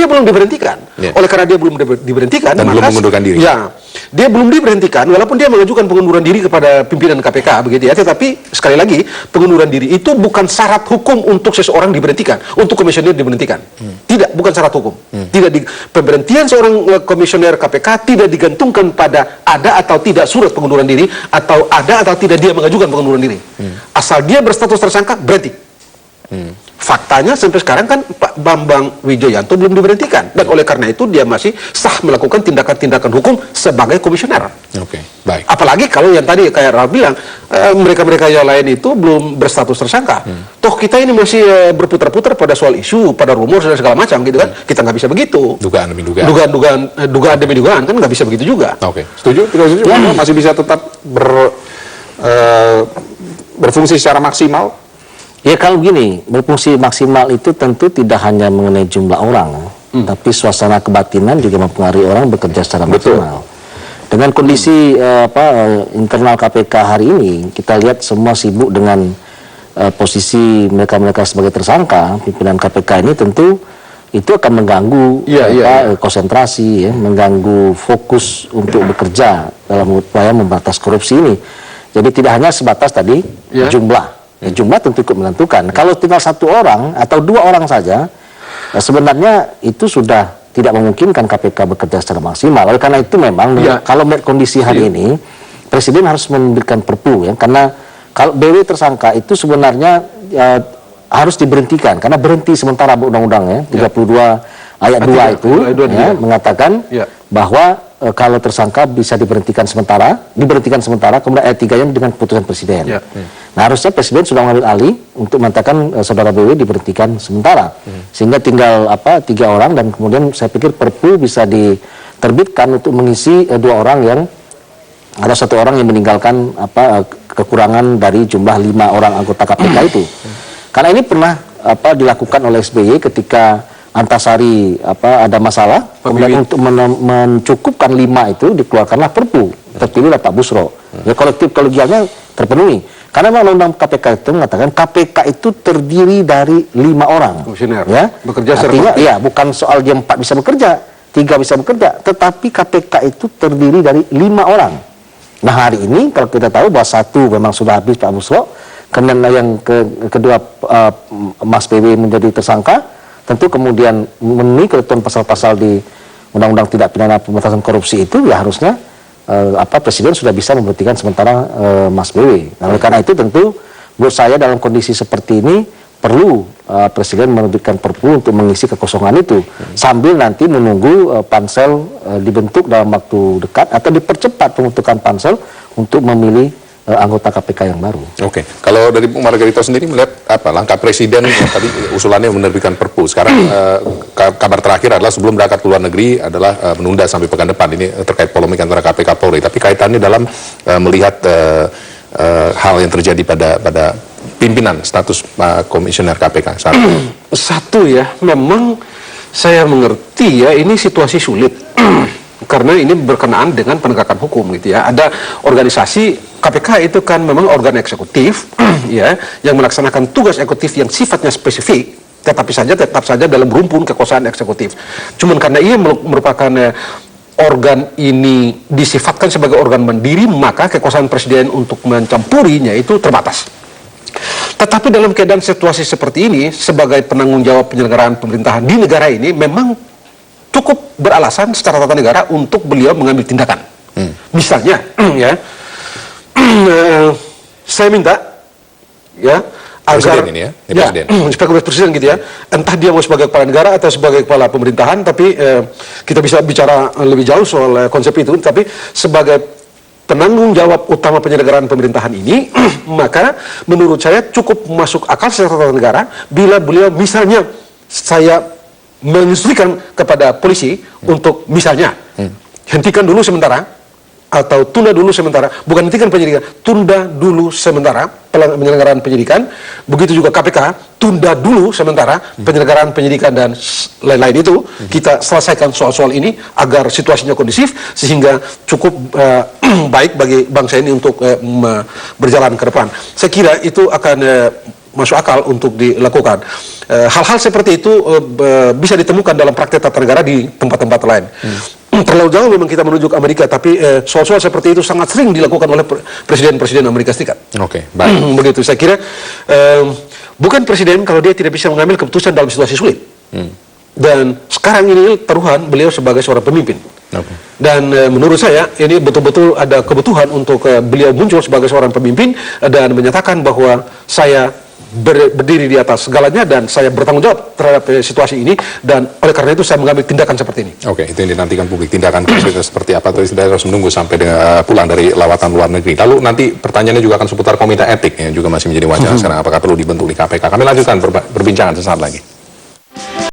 dia belum diberhentikan. Oleh karena dia belum diberhentikan, dan belum mengundurkan diri. Ya, dia belum diberhentikan, walaupun dia mengajukan pengunduran diri kepada pimpinan KPK, begitu ya. Tetapi sekali lagi, pengunduran diri itu bukan syarat hukum untuk seseorang diberhentikan, untuk komisioner diberhentikan. Tidak, bukan syarat hukum. Pemberhentian seorang komisioner KPK tidak digantungkan pada ada atau tidak surat pengunduran diri, atau ada atau tidak dia mengajukan pengunduran diri. Asal dia berstatus tersangka, berhenti. Faktanya sampai sekarang kan Pak Bambang Wijoyanto belum diberhentikan, dan oleh karena itu dia masih sah melakukan tindakan-tindakan hukum sebagai komisioner. Baik. Apalagi kalau yang tadi kayak Ralf bilang, mereka-mereka yang lain itu belum berstatus tersangka. Toh kita ini masih berputar-putar pada soal isu, pada rumor dan segala macam gitu kan. Kita nggak bisa begitu. Dugaan demi dugaan. Dugaan demi dugaan kan nggak bisa begitu juga. Setuju? Tidak setuju? Masih bisa tetap berfungsi secara maksimal? Ya kalau gini, berfungsi maksimal itu tentu tidak hanya mengenai jumlah orang, tapi suasana kebatinan juga mempengaruhi orang bekerja secara maksimal. Dengan kondisi internal KPK hari ini, kita lihat semua sibuk dengan posisi mereka-mereka sebagai tersangka. Pimpinan KPK ini tentu itu akan mengganggu konsentrasi, mengganggu fokus untuk bekerja dalam upaya membatas korupsi ini. Jadi tidak hanya sebatas tadi jumlah. Jumlah tentu ikut menentukan. Kalau tinggal satu orang atau dua orang saja, sebenarnya itu sudah tidak memungkinkan KPK bekerja secara maksimal. Oleh karena itu memang kalau melihat kondisi hari ini, Presiden harus memberikan perpu ya, karena kalau BW tersangka itu sebenarnya harus diberhentikan karena berhenti sementara undang-undang 32 ayat 2 itu mengatakan bahwa kalau tersangka bisa diberhentikan sementara, kemudian ayat 3-nya dengan keputusan Presiden. Nah harusnya Presiden sudah mengambil alih untuk mengatakan saudara BW diberhentikan sementara, sehingga tinggal 3 orang, dan kemudian saya pikir perpu bisa diterbitkan untuk mengisi 2 orang yang ada 1 orang yang meninggalkan kekurangan dari jumlah 5 orang anggota KPK itu. Karena ini pernah dilakukan oleh SBY ketika Antasari ada masalah, kemudian untuk mencukupkan 5 itu dikeluarkanlah perpu, terpilihlah Pak Busro. Ya kolektif kolegialnya terpenuhi. Karena memang undang KPK itu mengatakan KPK itu terdiri dari 5 orang. Komisioner. Ya, bekerja artinya bukan soal dia 4 bisa bekerja, 3 bisa bekerja, tetapi KPK itu terdiri dari 5 orang. Nah hari ini kalau kita tahu bahwa 1 memang sudah habis Pak Busro, kemudian yang kedua Mas PW menjadi tersangka. Tentu kemudian memenuhi ketentuan pasal-pasal di Undang-Undang Tindak Pidana Pemberantasan Korupsi itu ya harusnya Presiden sudah bisa memberhentikan sementara Mas BW. Nah, oleh karena itu tentu menurut saya dalam kondisi seperti ini perlu Presiden menerbitkan perpu untuk mengisi kekosongan itu sambil nanti menunggu pansel dibentuk dalam waktu dekat atau dipercepat pembentukan pansel untuk memilih anggota KPK yang baru. Kalau dari Bung Margarito sendiri melihat langkah Presiden yang tadi usulannya menerbitkan perpu. Sekarang kabar terakhir adalah sebelum berangkat ke luar negeri adalah menunda sampai pekan depan. Ini terkait polemik antara KPK Polri. Tapi kaitannya dalam melihat hal yang terjadi pada pimpinan status komisioner KPK saat ini. Satu memang saya mengerti ini situasi sulit. Karena ini berkenaan dengan penegakan hukum gitu ya. Ada organisasi KPK itu kan memang organ eksekutif yang melaksanakan tugas eksekutif yang sifatnya spesifik, tetap saja dalam rumpun kekuasaan eksekutif. Cuman karena ia merupakan organ ini disifatkan sebagai organ mandiri, maka kekuasaan Presiden untuk mencampurinya itu terbatas. Tetapi dalam keadaan situasi seperti ini, sebagai penanggung jawab penyelenggaraan pemerintahan di negara ini, memang cukup beralasan secara tata negara untuk beliau mengambil tindakan. Misalnya, saya minta agar sebagai presiden gitu entah dia mau sebagai kepala negara atau sebagai kepala pemerintahan, tapi kita bisa bicara lebih jauh soal konsep itu. Tapi sebagai penanggung jawab utama penyelenggaraan pemerintahan ini, maka menurut saya cukup masuk akal secara tata negara bila beliau misalnya saya menginstruksikan kepada polisi untuk misalnya hentikan dulu sementara atau tunda dulu sementara, bukan hentikan penyidikan, tunda dulu sementara penyelenggaraan penyidikan. Begitu juga KPK, tunda dulu sementara penyelenggaraan penyidikan dan lain-lain itu. Kita selesaikan soal-soal ini agar situasinya kondusif sehingga cukup baik bagi bangsa ini untuk berjalan ke depan. Saya kira itu akan masuk akal untuk dilakukan. Hal-hal seperti itu bisa ditemukan dalam praktek tata negara di tempat-tempat lain. Terlalu jauh memang kita menuju ke Amerika, tapi soal-soal seperti itu sangat sering dilakukan oleh presiden-presiden Amerika Serikat. Oke, baik. Begitu, saya kira bukan presiden kalau dia tidak bisa mengambil keputusan dalam situasi sulit. Dan sekarang ini taruhan beliau sebagai seorang pemimpin. Okay. Dan menurut saya ini betul-betul ada kebutuhan untuk beliau muncul sebagai seorang pemimpin dan menyatakan bahwa saya berdiri di atas segalanya dan saya bertanggung jawab terhadap situasi ini, dan oleh karena itu saya mengambil tindakan seperti ini. Oke, itu yang dinantikan publik, tindakan konkretnya seperti apa, tapi kita harus menunggu sampai pulang dari lawatan luar negeri. Lalu nanti pertanyaannya juga akan seputar komite etik yang juga masih menjadi wacana sekarang, apakah perlu dibentuk di KPK. Kami lanjutkan perbincangan sesaat lagi.